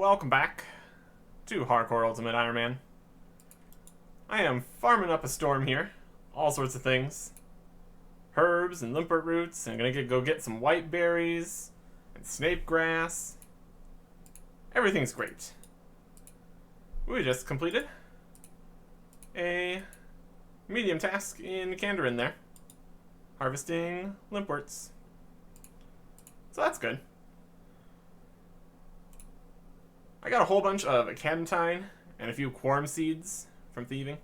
Welcome back to Hardcore Ultimate Iron Man. I am farming up a storm here. All sorts of things. Herbs and limpert roots. I'm gonna go get some white berries and snape grass. Everything's great. We just completed a medium task in Kandarin there. Harvesting limperts. So that's good. I got a whole bunch of cadentine and a few quorum seeds from thieving.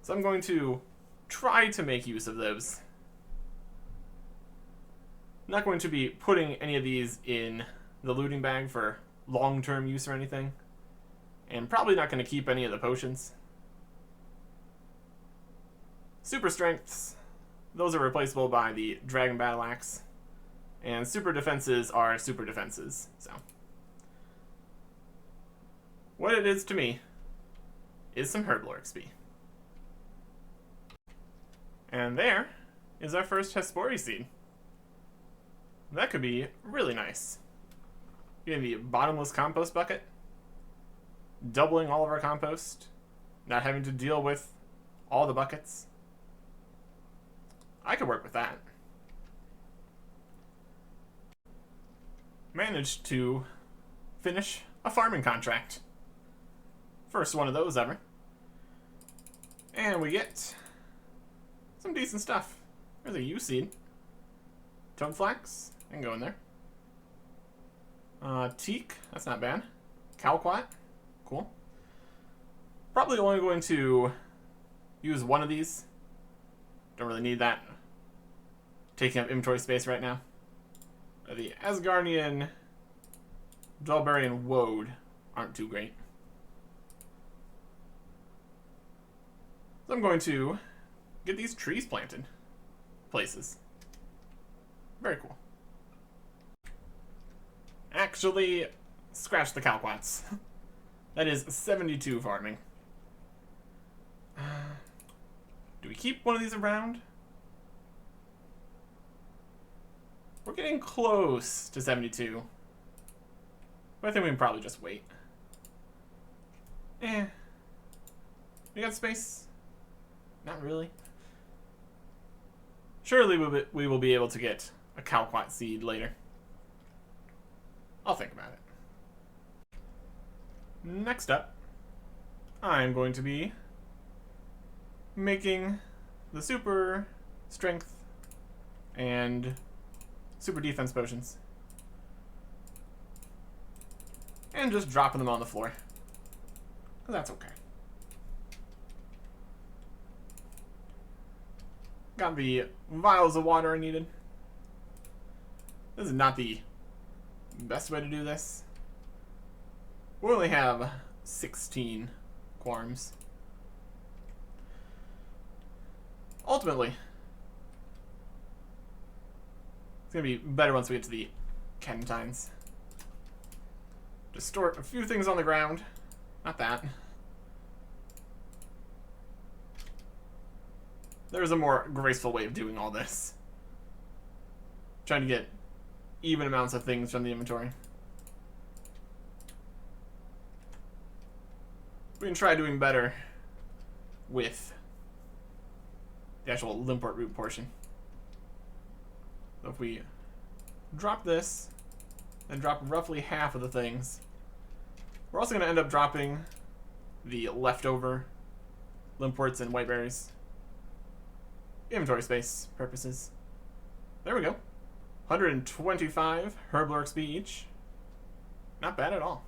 So I'm going to try to make use of those. I'm not going to be putting any of these in the looting bag for long-term use or anything. And probably not going to keep any of the potions. Super strengths, those are replaceable by the dragon battle axe. And super defenses are super defenses, so. What it is to me is some herblore XP. And there is our first Hespori seed. That could be really nice. Getting the bottomless compost bucket. Doubling all of our compost. Not having to deal with all the buckets. I could work with that. Managed to finish a farming contract. First one of those ever. And we get some decent stuff. There's a U seed. Toad flax, I can go in there. Teak, that's not bad. Calquat, cool. Probably only going to use one of these. Don't really need that taking up inventory space right now. The Asgardian, Dwellberry, and Woad aren't too great. So I'm going to get these trees planted places. Very cool. Actually, scratch the calquats. That is 72 farming. Do we keep one of these around? We're getting close to 72. But I think we can probably just wait. We got space? Not really. Surely we will be able to get a calquat seed later. I'll think about it. Next up, I'm going to be making the super strength and super defense potions. And just dropping them on the floor. 'Cause that's okay. Got the vials of water I needed. This is not the best way to do this. We only have 16 quorums. Ultimately, it's going to be better once we get to the cadentines. Just store a few things on the ground. Not that. There's a more graceful way of doing all this. Trying to get even amounts of things from the inventory. We can try doing better with the actual limport root portion. So if we drop this, and drop roughly half of the things, we're also going to end up dropping the leftover limports and whiteberries. Inventory space purposes. There we go. 125 herblore XP each. Not bad at all.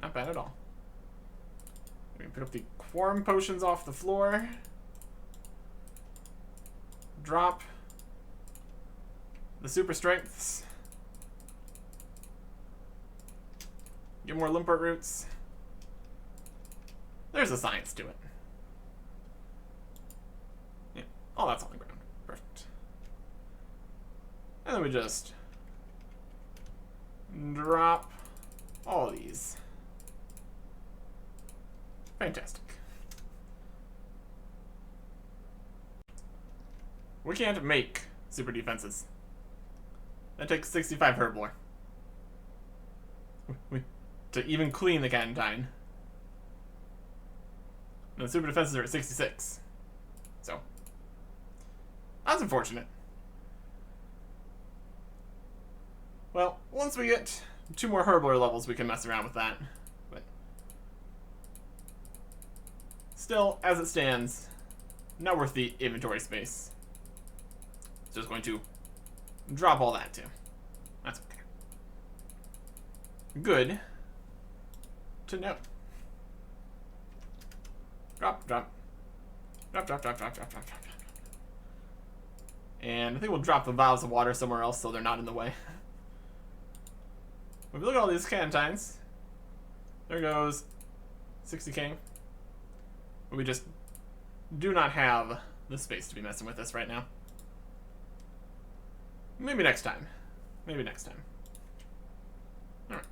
Not bad at all. We can pick up the quorum potions off the floor. Drop the super strengths. Get more limport roots. There's a science to it. Yeah. Oh, that's on the ground. Perfect. And then we just drop all these. Fantastic. We can't make super defenses. That takes 65 herblore. to even clean the Cantine. And the super defenses are at 66. So, that's unfortunate. Well, once we get 2 more Herblore levels, we can mess around with that. But still, as it stands, not worth the inventory space. Just going to drop all that too. That's okay. Good to know. Drop, drop. Drop, drop, drop, drop, drop, drop, drop. And I think we'll drop the vials of water somewhere else so they're not in the way. If you look at all these Cantines, there goes 60k. But we just do not have the space to be messing with this right now. Maybe next time. Maybe next time. Alright.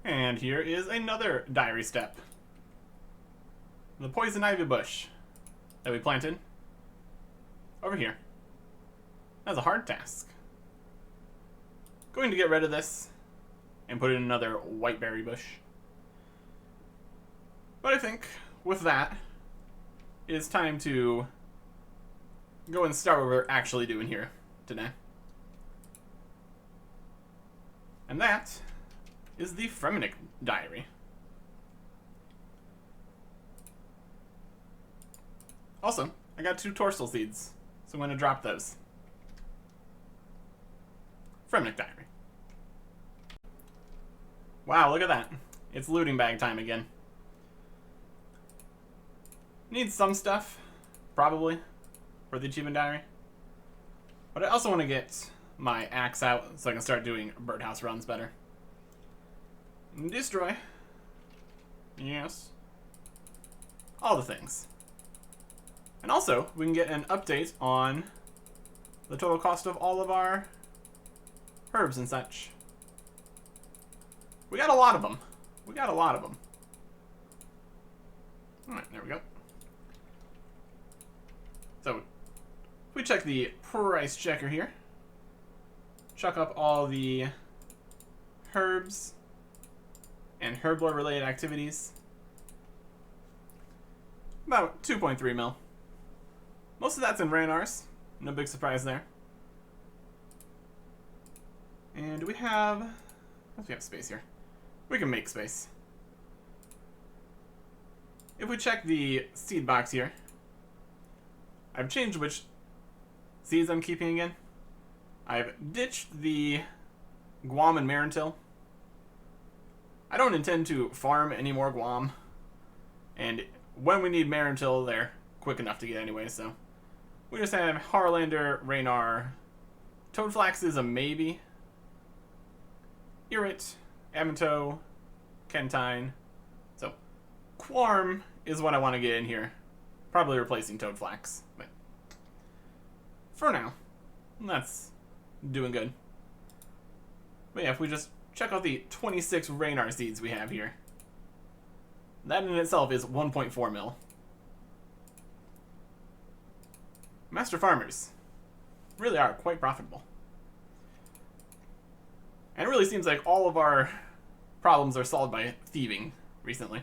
And here is another diary step. The poison ivy bush that we planted over here. That's a hard task. Going to get rid of this and put in another whiteberry bush. But I think with that, it's time to go and start what we're actually doing here today. And that is the Fremennik diary. Also, I got 2 torsal seeds, so I'm going to drop those. Fremennik diary. Wow, look at that. It's looting bag time again. Need some stuff, probably, for the achievement diary. But I also want to get my axe out so I can start doing birdhouse runs better. Destroy. Yes. All the things. And also, we can get an update on the total cost of all of our herbs and such. We got a lot of them. We got a lot of them. Alright, there we go. So, if we check the price checker here, chuck up all the herbs and herblore related activities. About 2.3 mil. Most of that's in Ranars. No big surprise there. And we have space here. We can make space. If we check the seed box here, I've changed which seeds I'm keeping again. I've ditched the Guam and Marintil. I don't intend to farm any more Guam. And when we need Marintil, they're quick enough to get anyway, so. We just have Harlander, Raynar. Toadflax is a maybe. Irrit, Amento, Kentine. So, Quarm is what I want to get in here. Probably replacing Toadflax. But for now, that's doing good. But yeah, if we just check out the 26 Raynar seeds we have here, that in itself is 1.4 mil. Master farmers really are quite profitable. And it really seems like all of our problems are solved by thieving recently.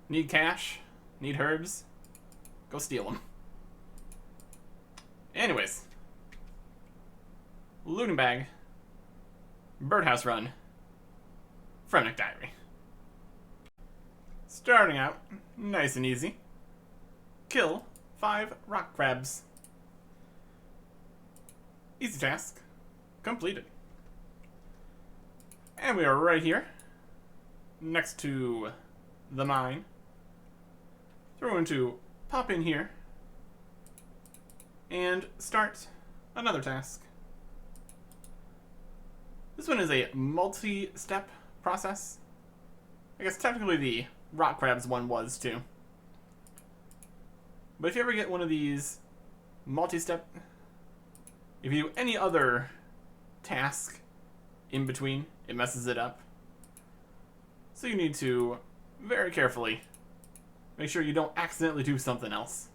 Need cash? Need herbs? Go steal them. Anyways. Looting bag. Birdhouse run. Fremennik diary. Starting out, nice and easy. Kill 5 rock crabs. Easy task. Completed. And we are right here. Next to the mine. So we're going to pop in here. And start another task. This one is a multi-step process. I guess technically the rock crabs one was too. But if you ever get one of these multi-step, if you do any other task in between, it messes it up. So you need to very carefully make sure you don't accidentally do something else.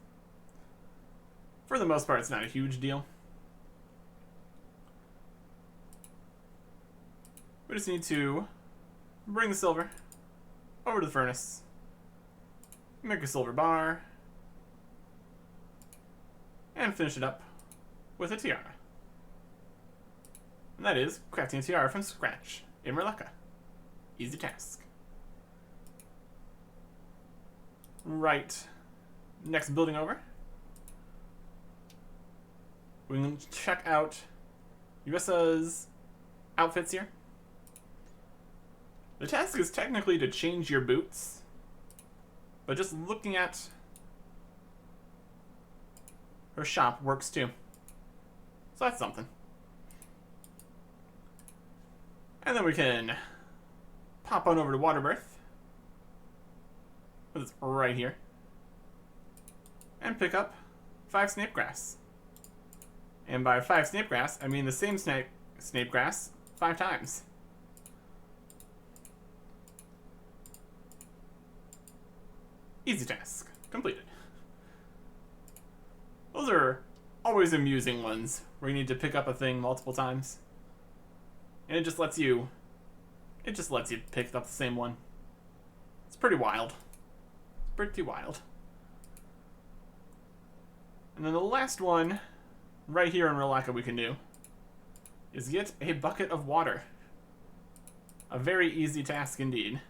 For the most part, it's not a huge deal. We just need to bring the silver over to the furnace, make a silver bar, and finish it up with a tiara. And that is crafting a tiara from scratch in Relica. Easy task. Right, next building over, we can check out Yurissa's outfits here. The task is technically to change your boots, but just looking at her shop works too. So that's something. And then we can pop on over to Waterbirth. It's right here. And pick up 5 snapegrass. And by 5 snapegrass, I mean the same snapegrass 5 times. Easy task. Completed. Those are always amusing ones, where you need to pick up a thing multiple times. And it just lets you pick up the same one. It's pretty wild. Pretty wild. And then the last one, right here in Relica we can do, is get a bucket of water. A very easy task indeed.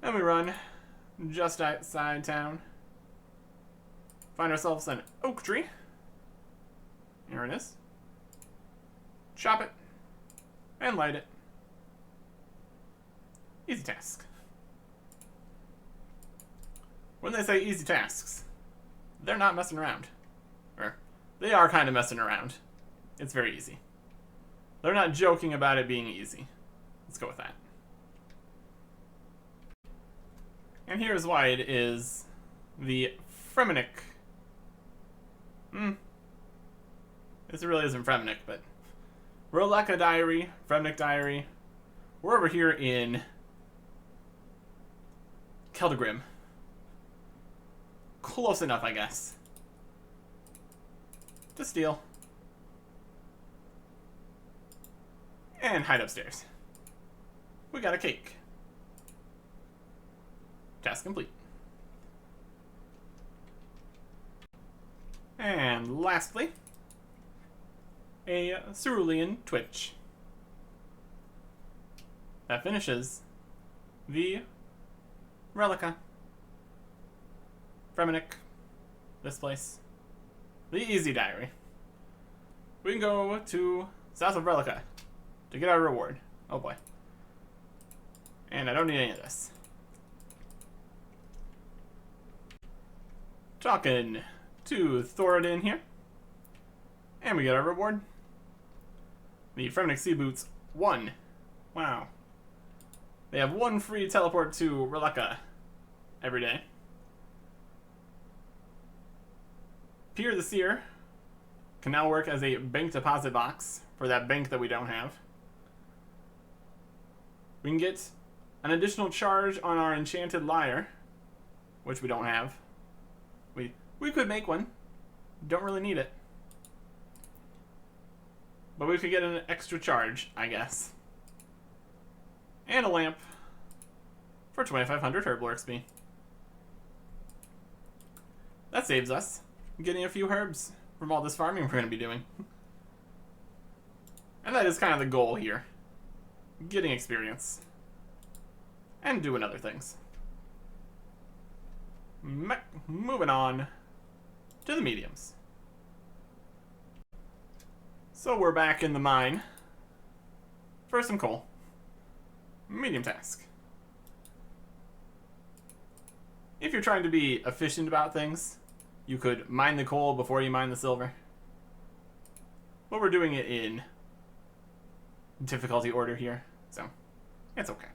And we run just outside town. Find ourselves an oak tree. Here it is. Chop it. And light it. Easy task. When they say easy tasks, they're not messing around. Or, they are kind of messing around. It's very easy. They're not joking about it being easy. Let's go with that. And here's why it is the Fremennik. This really isn't Fremennik, but Relica Diary, Fremennik Diary. We're over here in Keldagrim. Close enough, I guess. To steal. And hide upstairs. We got a cake. Task complete. And lastly, a cerulean twitch. That finishes the Relica. Fremennik. This place. The Easy Diary. We can go to south of Relica to get our reward. Oh boy. And I don't need any of this. Talking to Thoradin here. And we get our reward. The Fremennik Sea Boots 1. Wow. They have 1 free teleport to Relica every day. Pier the Seer can now work as a bank deposit box for that bank that we don't have. We can get an additional charge on our Enchanted Lyre, which we don't have. We could make one. Don't really need it. But we could get an extra charge, I guess. And a lamp for 2500 Herbal XP. That saves us getting a few herbs from all this farming we're going to be doing. And that is kind of the goal here. Getting experience. And doing other things. Moving on to the mediums. So we're back in the mine for some coal. Medium task. If you're trying to be efficient about things, you could mine the coal before you mine the silver. But we're doing it in difficulty order here, so it's okay.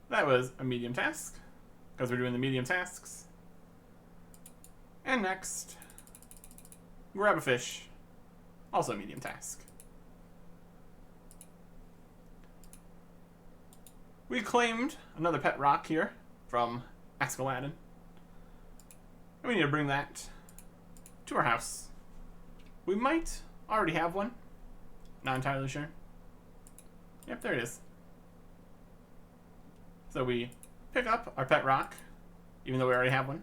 That was a medium task, because we're doing the medium tasks. And next, grab a fish. Also a medium task. We claimed another pet rock here from Ask Aladdin. And we need to bring that to our house We might already have one. Not entirely sure. Yep, there it is. So we pick up our pet rock, even though we already have one.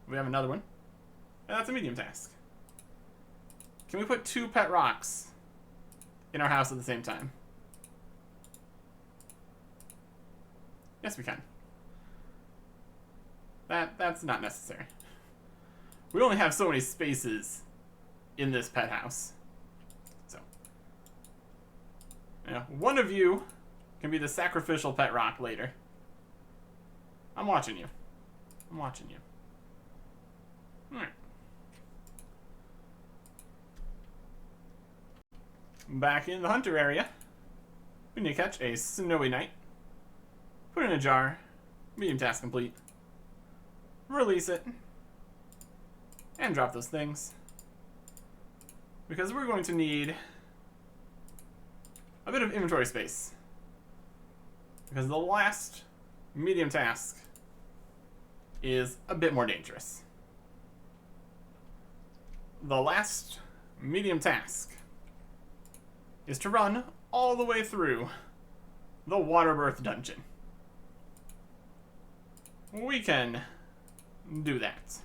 We have another one. And that's a medium task. Can we put 2 pet rocks in our house at the same time? Yes, we can. That's not necessary. We only have so many spaces in this pet house. So, yeah, one of you can be the sacrificial pet rock later. I'm watching you. I'm watching you. Alright. Back in the hunter area, we need to catch a snowy night. Put it in a jar. Medium task complete. Release it. And drop those things. Because we're going to need a bit of inventory space. Because the last medium task is a bit more dangerous. The last medium task is to run all the way through the Waterbirth dungeon. We can do that.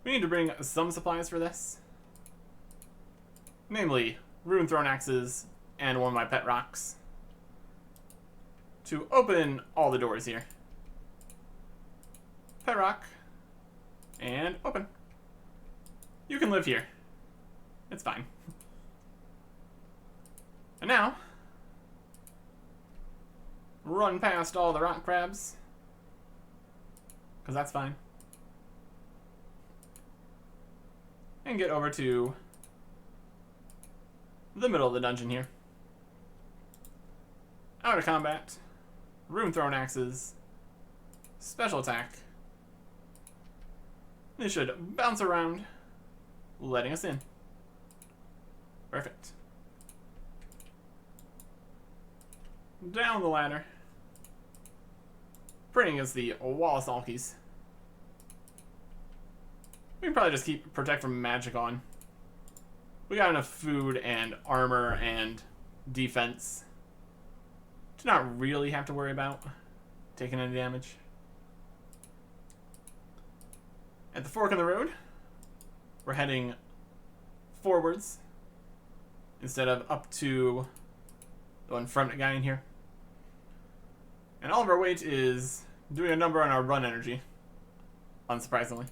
We need to bring some supplies for this. Namely, rune thrown axes and one of my pet rocks. To open all the doors here. Pet rock. And open. You can live here. It's fine. And now, run past all the rock crabs. Because that's fine. And get over to the middle of the dungeon here. Out of combat. Rune thrown axes. Special attack. They should bounce around, letting us in. Perfect. Down the ladder. Praying as the Wallace Alkies. We can probably just keep Protect from Magic on. We got enough food and armor and defense to not really have to worry about taking any damage. At the fork in the road, we're heading forwards instead of up to the one Fremennik guy in here. And all of our weight is doing a number on our run energy, unsurprisingly.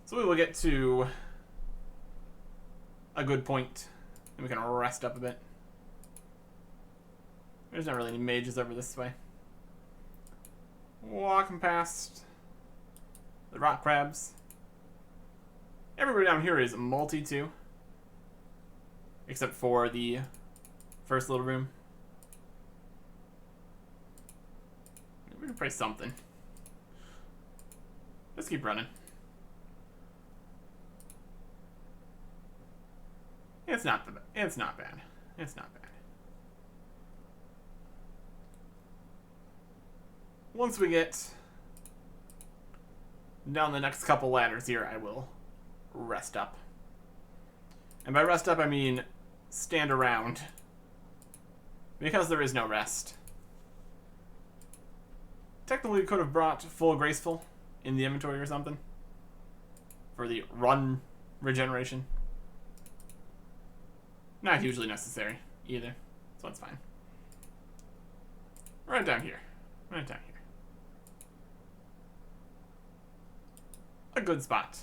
So we will get to a good point, and we can rest up a bit. There's not really any mages over this way. Walking past the rock crabs. Everybody down here is multi too, except for the first little room. We can play something. Let's keep running. It's not bad. It's not bad. It's not bad. Once we get down the next couple ladders here, I will rest up. And by rest up, I mean stand around. Because there is no rest. Technically, could have brought full graceful in the inventory or something. For the run regeneration. Not hugely necessary either, so it's fine. Right down here. Right down here. A good spot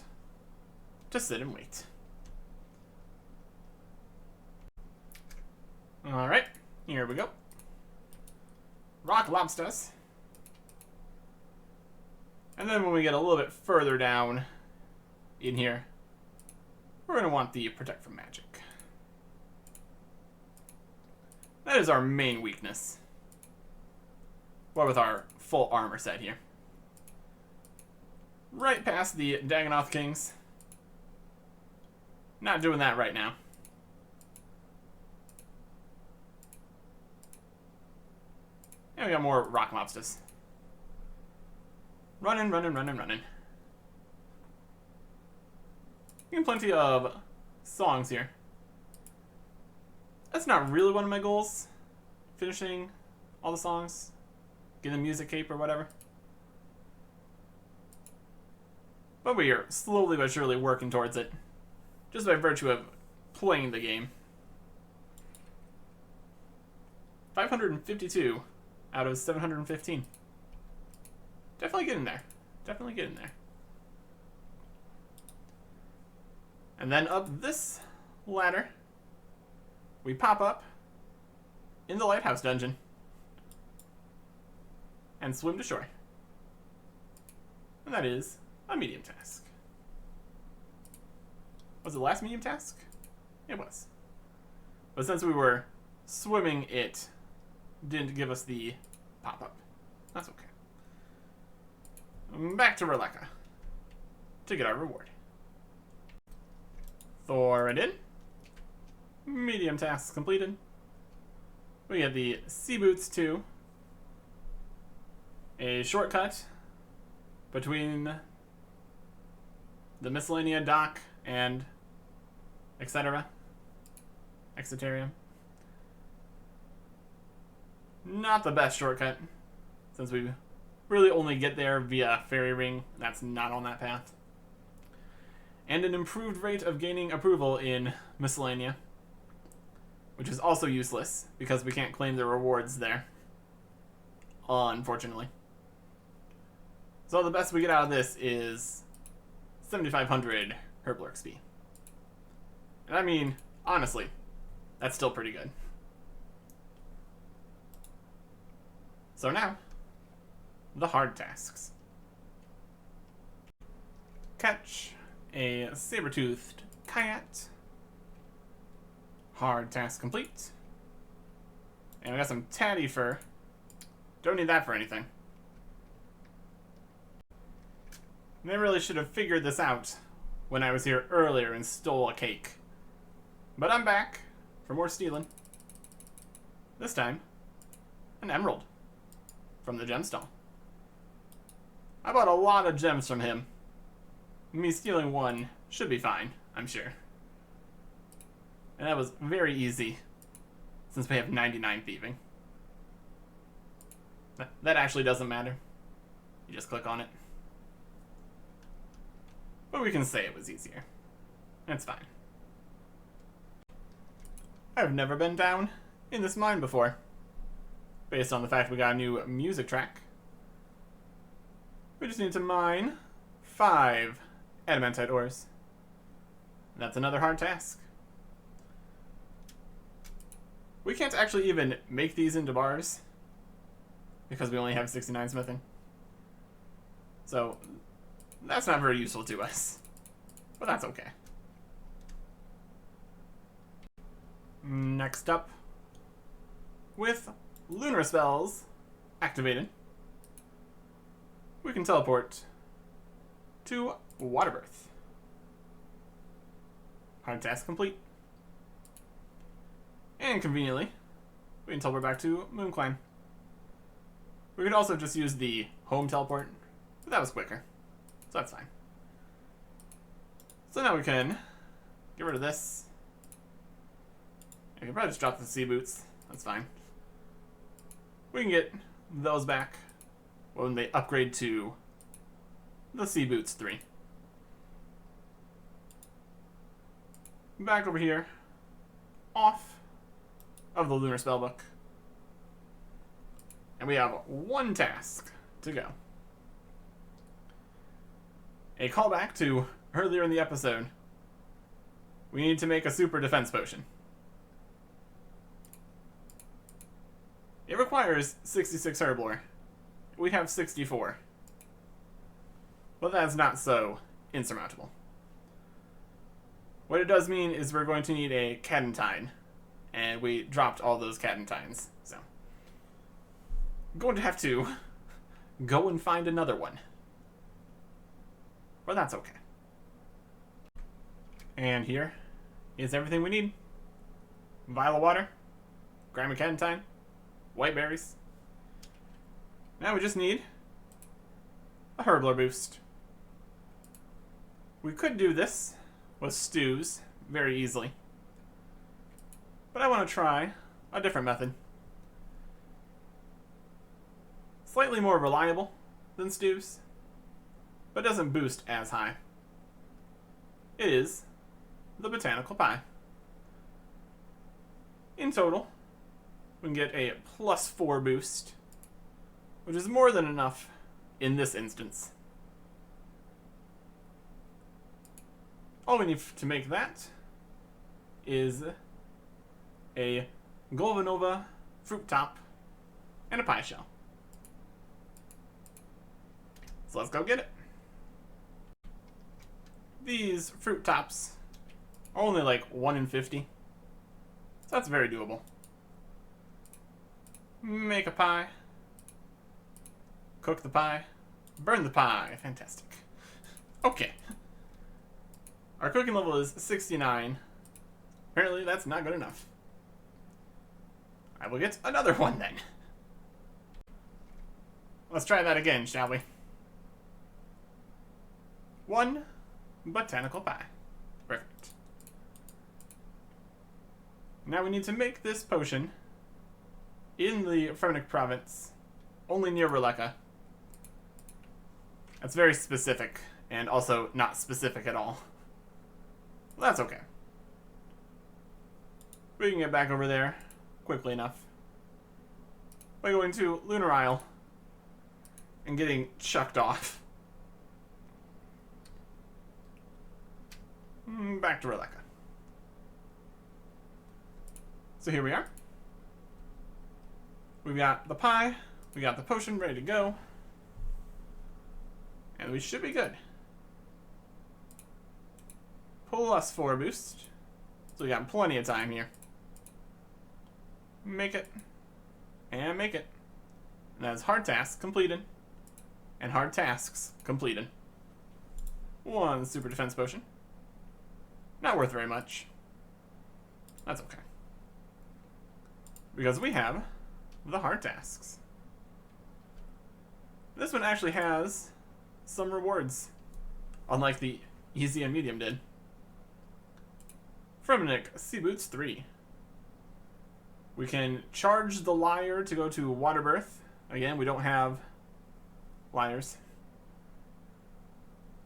to sit and wait. Alright, here we go. Rock lobsters. And then when we get a little bit further down in here, we're going to want the Protect from Magic. That is our main weakness. What with our full armor set here. Right past the Dagonoth Kings. Not doing that right now. And we got more rock lobsters. Running, running, running, running. Getting plenty of songs here. That's not really one of my goals. Finishing all the songs. Getting the music cape or whatever. But we are slowly but surely working towards it. Just by virtue of playing the game. 552 out of 715. Definitely getting there. Definitely getting there. And then up this ladder, we pop up in the lighthouse dungeon and swim to shore. And that is a medium task. Was it the last medium task? It was. But since we were swimming, it didn't give us the pop-up. That's okay. Back to Releka to get our reward. Throw it in. Medium tasks completed. We get the sea boots too. A shortcut between the Miscellanea dock and etc. Exeterium. Not the best shortcut, since we really only get there via Fairy Ring. That's not on that path. And an improved rate of gaining approval in Miscellanea, which is also useless, because we can't claim the rewards there. Unfortunately. So the best we get out of this is 7,500 Herbler XP. And I mean, honestly, that's still pretty good. So now, the hard tasks. Catch a saber-toothed Kayat. Hard task complete. And we got some tatty fur. Don't need that for anything. They really should have figured this out when I was here earlier and stole a cake. But I'm back for more stealing. This time, an emerald from the gem stall. I bought a lot of gems from him. Me stealing one should be fine, I'm sure. And that was very easy, since we have 99 thieving. That actually doesn't matter. You just click on it. But we can say it was easier. That's fine. I've never been down in this mine before, based on the fact we got a new music track. We just need to mine 5 adamantite ores. That's another hard task. We can't actually even make these into bars, because we only have 69 smithing. So that's not very useful to us. But that's okay. Next up, with lunar spells activated, we can teleport to Waterbirth. Hard task complete. And conveniently, we can teleport back to Moonclimb. We could also just use the home teleport, but that was quicker, so that's fine. So now we can get rid of this. I can probably just drop the sea boots, that's fine. We can get those back when they upgrade to the sea boots 3. Back over here, off of the lunar spellbook. And we have one task to go. A callback to earlier in the episode. We need to make a super defense potion. It requires 66 herb lore. We have 64. But that's not so insurmountable. What it does mean is we're going to need a cadentine. And we dropped all those cadentines, so I'm going to have to go and find another one. But that's okay. And here is everything we need. Vial of water, gram of cadentine, white berries. Now we just need a Herbler boost. We could do this with stews very easily, but I want to try a different method. Slightly more reliable than stews, but doesn't boost as high. It is the botanical pie. In total, we can get a +4 boost, which is more than enough in this instance. All we need to make that is a Golvanova fruit top and a pie shell. So let's go get it. These fruit tops are only like 1 in 50, so that's very doable. Make a pie, cook the pie, burn the pie. Fantastic. Okay. Our cooking level is 69. Apparently that's not good enough. I will get another one then. Let's try that again, shall we? 1 botanical pie. Perfect. Now we need to make this potion in the Fremennik province, only near Roleka. That's very specific, and also not specific at all. Well, that's okay. We can get back over there quickly enough by going to Lunar Isle and getting chucked off. Back to Roleka. So here we are. We've got the pie, we got the potion ready to go, and we should be good. +4 boost, so we got plenty of time here. Make it, and make it. And that's hard tasks completed, and hard tasks completed. 1 super defense potion. Not worth very much. That's okay. Because we have the hard tasks. This one actually has some rewards, unlike the easy and medium did. Fremennik Sea Boots 3. We can charge the lyre to go to water birth. Again, we don't have lyres.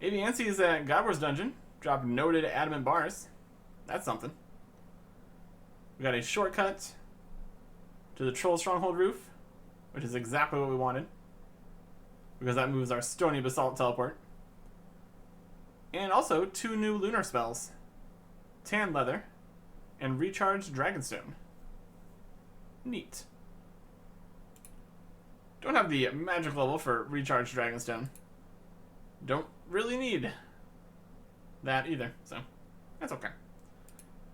Aviansi's at Gabor's dungeon. Drop noted adamant bars. That's something. We got a shortcut to the Troll Stronghold roof, which is exactly what we wanted, because that moves our Stony Basalt teleport. And also 2 new lunar spells, Tan Leather and Recharged Dragonstone. Neat. Don't have the magic level for Recharged Dragonstone. Don't really need that either, so that's okay.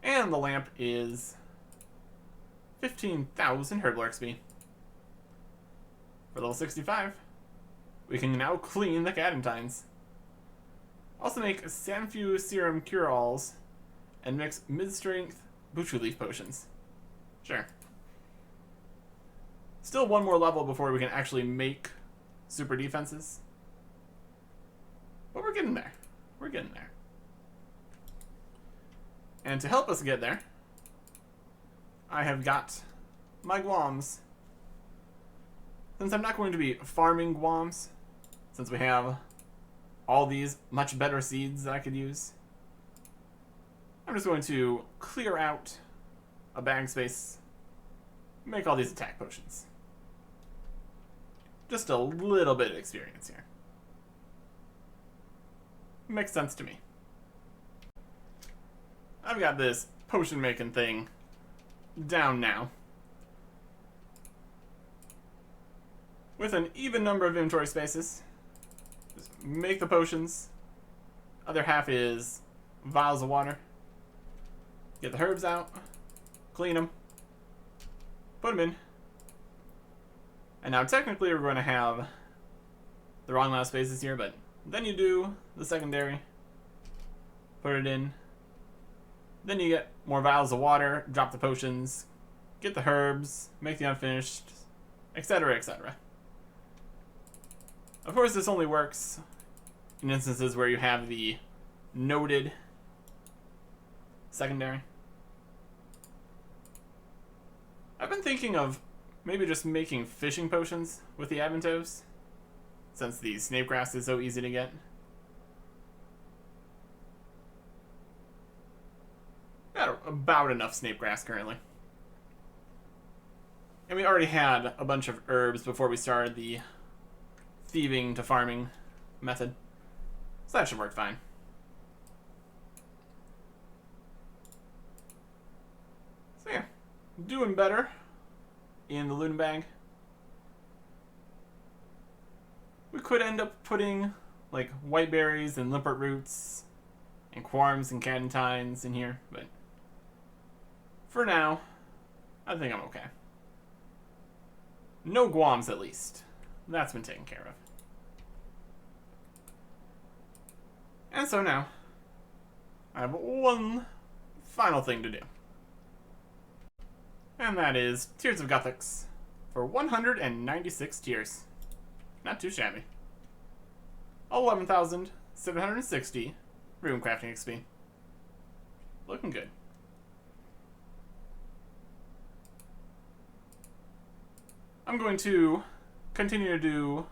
And the lamp is 15,000 Herbler XP. For level 65, we can now clean the Cadentines. Also make Sanfu Serum Cure-Alls and mix mid-strength Buchu Leaf potions. Sure. Still 1 more level before we can actually make super defenses. But we're getting there. We're getting there. And to help us get there, I have got my Guams. Since I'm not going to be farming Guams, since we have all these much better seeds that I could use, I'm just going to clear out a bag space, make all these attack potions. Just a little bit of experience here. Makes sense to me. I've got this potion making thing down now, with an even number of inventory spaces. Just make the potions. Other half is vials of water. Get the herbs out, clean them, put them in. And now technically we're going to have the wrong amount of spaces here, but then you do the secondary, put it in. Then you get more vials of water, drop the potions, get the herbs, make the unfinished, etc., etc. Of course, this only works in instances where you have the noted secondary. I've been thinking of maybe just making fishing potions with the Adventos, since the snape grass is so easy to get. Got about enough snape grass currently. And we already had a bunch of herbs before we started the thieving to farming method, so that should work fine. So yeah, doing better in the loot bag. We could end up putting like whiteberries and limpert roots and quarms and cadentines in here, but for now, I think I'm okay. No guams, at least. That's been taken care of. And so now, I have one final thing to do. And that is Tears of Guthix for 196 tears. Not too shabby. 11,760 rune crafting XP. Looking good. I'm going to continue to do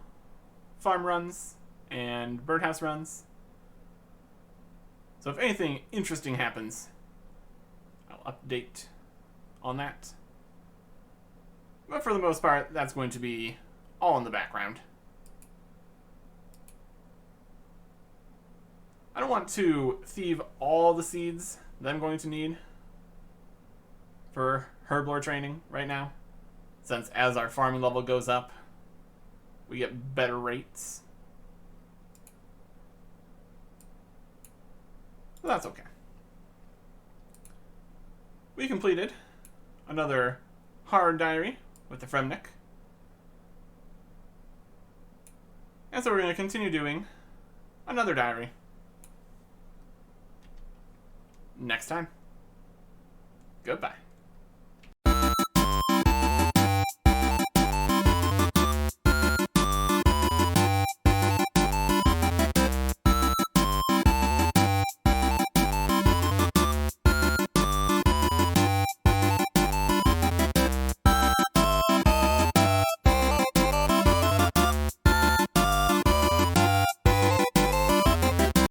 farm runs and birdhouse runs. So if anything interesting happens, I'll update on that. But for the most part, that's going to be all in the background. I don't want to thieve all the seeds that I'm going to need for herblore training right now, since as our farming level goes up, we get better rates. So that's okay. We completed another hard diary with the Fremennik. And so we're going to continue doing another diary next time. Goodbye.